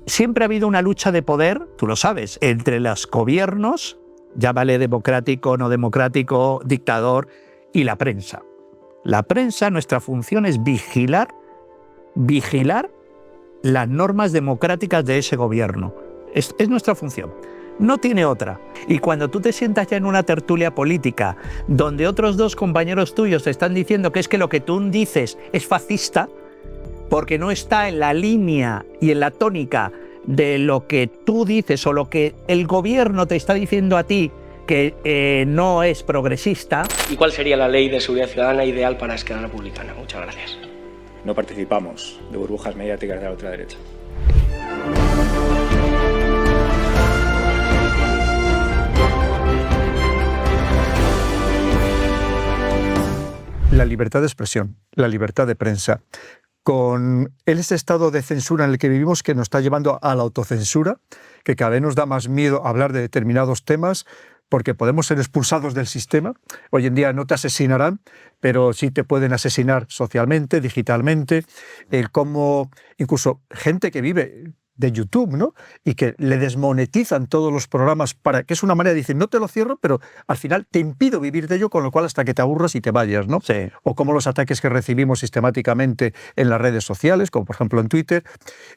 siempre ha habido una lucha de poder, tú lo sabes, entre los gobiernos, llámale democrático, no democrático, dictador, y la prensa. La prensa, nuestra función es vigilar las normas democráticas de ese gobierno. Es nuestra función. No tiene otra. Y cuando tú te sientas ya en una tertulia política donde otros dos compañeros tuyos te están diciendo que es que lo que tú dices es fascista, porque no está en la línea y en la tónica de lo que tú dices o lo que el gobierno te está diciendo a ti que no es progresista. ¿Y cuál sería la ley de seguridad ciudadana ideal para Esquerra Republicana? Muchas gracias. No participamos de burbujas mediáticas de la ultraderecha. La libertad de expresión, la libertad de prensa, con ese estado de censura en el que vivimos que nos está llevando a la autocensura, que cada vez nos da más miedo hablar de determinados temas porque podemos ser expulsados del sistema. Hoy en día no te asesinarán, pero sí te pueden asesinar socialmente, digitalmente, como incluso gente que vive de YouTube, ¿no? Y que le desmonetizan todos los programas para que es una manera de decir, no te lo cierro, pero al final te impido vivir de ello, con lo cual hasta que te aburras y te vayas, ¿no? Sí. O como los ataques que recibimos sistemáticamente en las redes sociales, como por ejemplo en Twitter.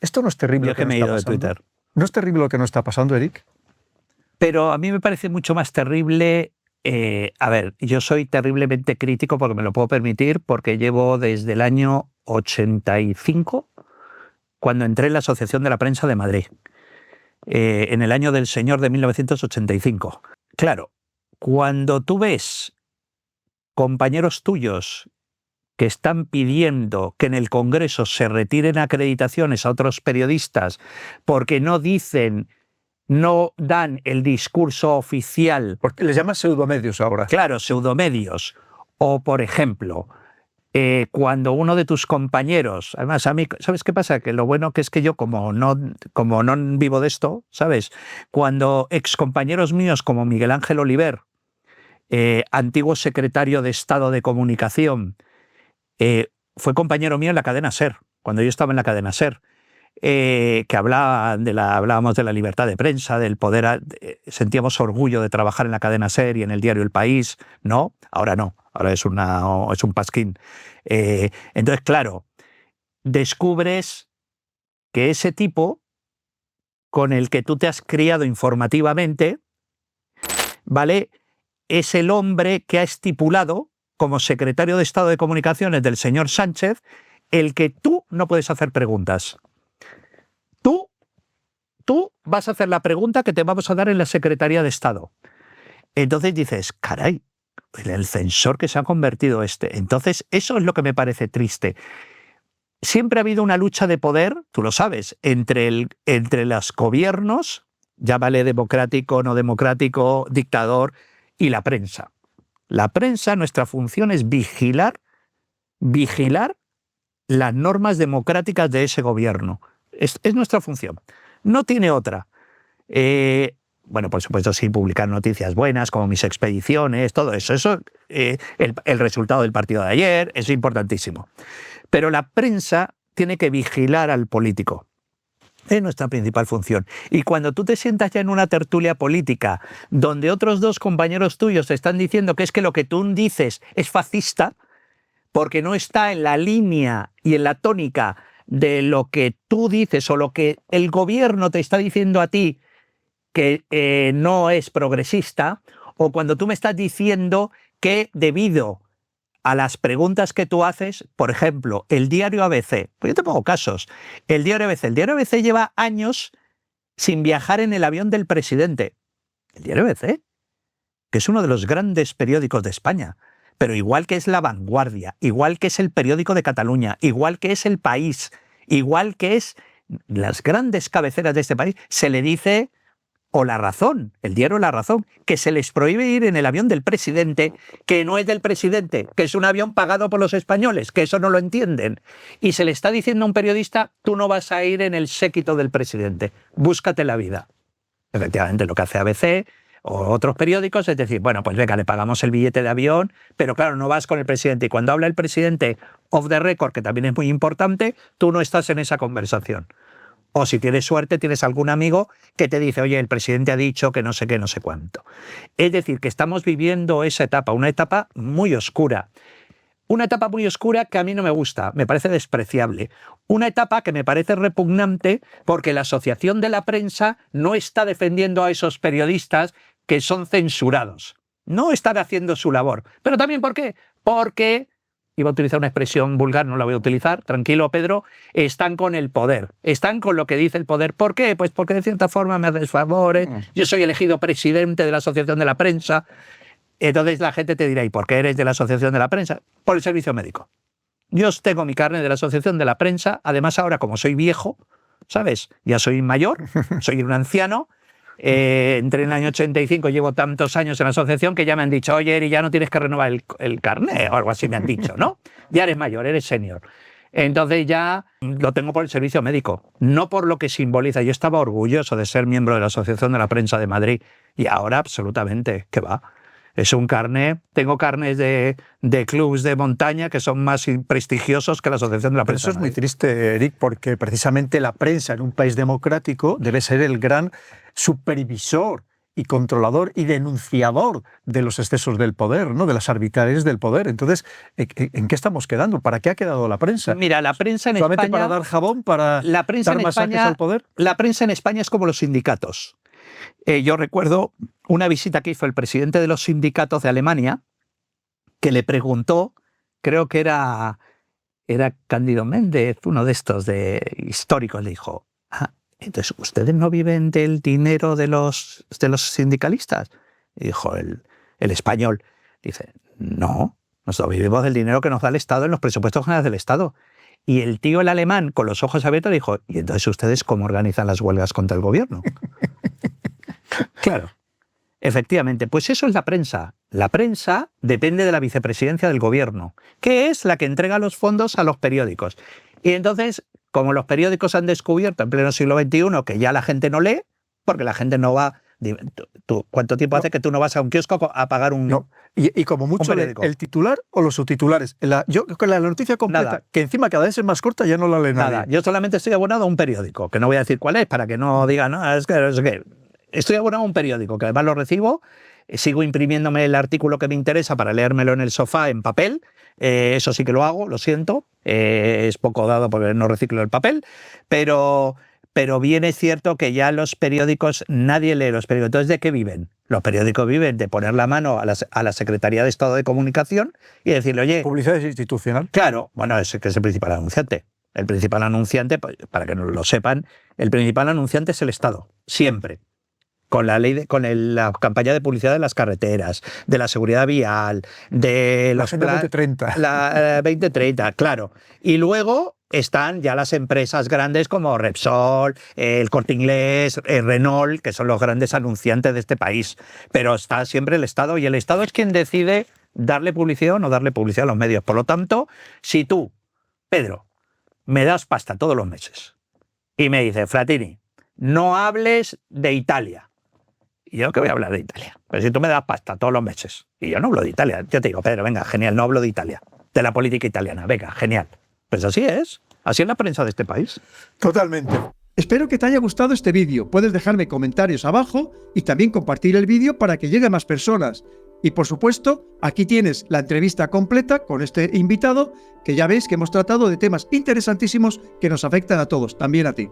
Esto no es terrible. Yo que me he ido de Twitter. ¿No es terrible lo que nos está pasando, Eric? Pero a mí me parece mucho más terrible. A ver, yo soy terriblemente crítico porque me lo puedo permitir, porque llevo desde el año 85, cuando entré en la Asociación de la Prensa de Madrid, en el año del Señor de 1985. Claro, cuando tú ves compañeros tuyos que están pidiendo que en el Congreso se retiren acreditaciones a otros periodistas porque no dan el discurso oficial. Porque les llaman pseudomedios ahora. Claro, pseudomedios. O, por ejemplo, cuando uno de tus compañeros, además a mí, ¿sabes qué pasa? Que lo bueno que es que yo como no vivo de esto, ¿sabes? Cuando excompañeros míos como Miguel Ángel Oliver, antiguo secretario de Estado de Comunicación, fue compañero mío en la cadena SER, cuando yo estaba en la cadena SER, que hablábamos de la libertad de prensa, del poder, sentíamos orgullo de trabajar en la cadena SER y en el diario El País. No, ahora no, ahora es un pasquín. Entonces, claro, descubres que ese tipo con el que tú te has criado informativamente, ¿vale?, es el hombre que ha estipulado como secretario de Estado de Comunicaciones del señor Sánchez el que tú no puedes hacer preguntas. Tú vas a hacer la pregunta que te vamos a dar en la Secretaría de Estado. Entonces dices, caray, el censor que se ha convertido este. Entonces eso es lo que me parece triste. Siempre ha habido una lucha de poder, tú lo sabes, entre los gobiernos, llámale democrático, no democrático, dictador, y la prensa. La prensa, nuestra función es vigilar las normas democráticas de ese gobierno. Es nuestra función. No tiene otra. Bueno, por supuesto, sí, publicar noticias buenas, como mis expediciones, todo eso. El resultado del partido de ayer, eso es importantísimo. Pero la prensa tiene que vigilar al político. Es nuestra principal función. Y cuando tú te sientas ya en una tertulia política donde otros dos compañeros tuyos te están diciendo que es que lo que tú dices es fascista, porque no está en la línea y en la tónica de lo que tú dices o lo que el gobierno te está diciendo a ti que no es progresista, o cuando tú me estás diciendo que debido a las preguntas que tú haces, por ejemplo, el diario ABC, pues yo te pongo casos, el diario ABC lleva años sin viajar en el avión del presidente. El diario ABC, que es uno de los grandes periódicos de España, pero igual que es La Vanguardia, igual que es El Periódico de Cataluña, igual que es El País, igual que es las grandes cabeceras de este país, se le dice, o La Razón, el diario La Razón, que se les prohíbe ir en el avión del presidente, que no es del presidente, que es un avión pagado por los españoles, que eso no lo entienden. Y se le está diciendo a un periodista, tú no vas a ir en el séquito del presidente, búscate la vida. Efectivamente, lo que hace ABC o otros periódicos es decir, bueno, pues venga, le pagamos el billete de avión, pero claro, no vas con el presidente. Y cuando habla el presidente off the record, que también es muy importante, tú no estás en esa conversación. O si tienes suerte, tienes algún amigo que te dice, oye, el presidente ha dicho que no sé qué, no sé cuánto. Es decir, que estamos viviendo esa etapa, una etapa muy oscura. Una etapa muy oscura que a mí no me gusta, me parece despreciable. Una etapa que me parece repugnante porque la Asociación de la Prensa no está defendiendo a esos periodistas que son censurados. No están haciendo su labor. ¿Pero también por qué? Porque, iba a utilizar una expresión vulgar, no la voy a utilizar, tranquilo Pedro, están con el poder, están con lo que dice el poder. ¿Por qué? Pues porque de cierta forma me haces favores, yo soy elegido presidente de la Asociación de la Prensa. Entonces la gente te dirá, ¿y por qué eres de la Asociación de la Prensa? Por el servicio médico. Yo tengo mi carnet de la Asociación de la Prensa, además ahora como soy viejo, ¿sabes? Ya soy mayor, soy un anciano, entré en el año 85, llevo tantos años en la asociación que ya me han dicho, oye, Eri, ya no tienes que renovar el carnet, o algo así me han dicho, ¿no? Ya eres mayor, eres senior. Entonces ya lo tengo por el servicio médico, no por lo que simboliza. Yo estaba orgulloso de ser miembro de la Asociación de la Prensa de Madrid y ahora absolutamente, ¿qué va? Es un carnet, tengo carnes de clubs de montaña que son más prestigiosos que la Asociación de la Prensa. Pero eso es muy triste, Eric, porque precisamente la prensa en un país democrático debe ser el gran supervisor y controlador y denunciador de los excesos del poder, ¿no? De las arbitrariedades del poder. Entonces, ¿en qué estamos quedando? ¿Para qué ha quedado la prensa? Mira, la prensa en ¿solamente España... para dar jabón, para la prensa dar en masajes España, al poder? La prensa en España es como los sindicatos. Yo recuerdo una visita que hizo el presidente de los sindicatos de Alemania, que le preguntó, creo que era Cándido Méndez, uno de estos históricos, le dijo, entonces, ¿ustedes no viven del dinero de los sindicalistas? Y dijo el español, dice, no, nosotros vivimos del dinero que nos da el Estado en los presupuestos generales del Estado. Y el tío, el alemán, con los ojos abiertos, dijo, ¿y entonces ustedes cómo organizan las huelgas contra el gobierno? Claro, efectivamente, pues eso es la prensa. La prensa depende de la vicepresidencia del gobierno, que es la que entrega los fondos a los periódicos. Y entonces, como los periódicos han descubierto en pleno siglo XXI que ya la gente no lee, porque la gente no va... ¿Cuánto tiempo hace que tú no vas a un kiosco a pagar un... No. Y como mucho el titular o los subtitulares. Yo con la noticia completa, Nada. que encima cada vez es más corta, ya no la lee Nada, nadie. yo solamente estoy abonado a un periódico, que no voy a decir cuál es, para que no digan, no, es que estoy abonado a un periódico, que además lo recibo, sigo imprimiéndome el artículo que me interesa para leérmelo en el sofá en papel, eso sí que lo hago, lo siento, es poco dado porque no reciclo el papel, pero bien es cierto que ya los periódicos, nadie lee los periódicos. Entonces, ¿de qué viven? Los periódicos viven de poner la mano a la Secretaría de Estado de Comunicación y decirle, oye... Publicidad institucional. Claro, bueno, es que es el principal anunciante. El principal anunciante, para que no lo sepan, el principal anunciante es el Estado, siempre. Con la campaña de publicidad de las carreteras, de la seguridad vial, de la Agenda 2030. La 2030, claro. Y luego están ya las empresas grandes como Repsol, el Corte Inglés, Renault, que son los grandes anunciantes de este país. Pero está siempre el Estado, y el Estado es quien decide darle publicidad o no darle publicidad a los medios. Por lo tanto, si tú, Pedro, me das pasta todos los meses y me dices, Frattini, no hables de Italia. ¿Y yo qué voy a hablar de Italia? Pero si tú me das pasta todos los meses y yo no hablo de Italia, yo te digo, Pedro, venga, genial, no hablo de Italia, de la política italiana, venga, genial. Pues así es la prensa de este país. Totalmente. Espero que te haya gustado este vídeo. Puedes dejarme comentarios abajo y también compartir el vídeo para que llegue a más personas. Y por supuesto, aquí tienes la entrevista completa con este invitado, que ya ves que hemos tratado de temas interesantísimos que nos afectan a todos, también a ti.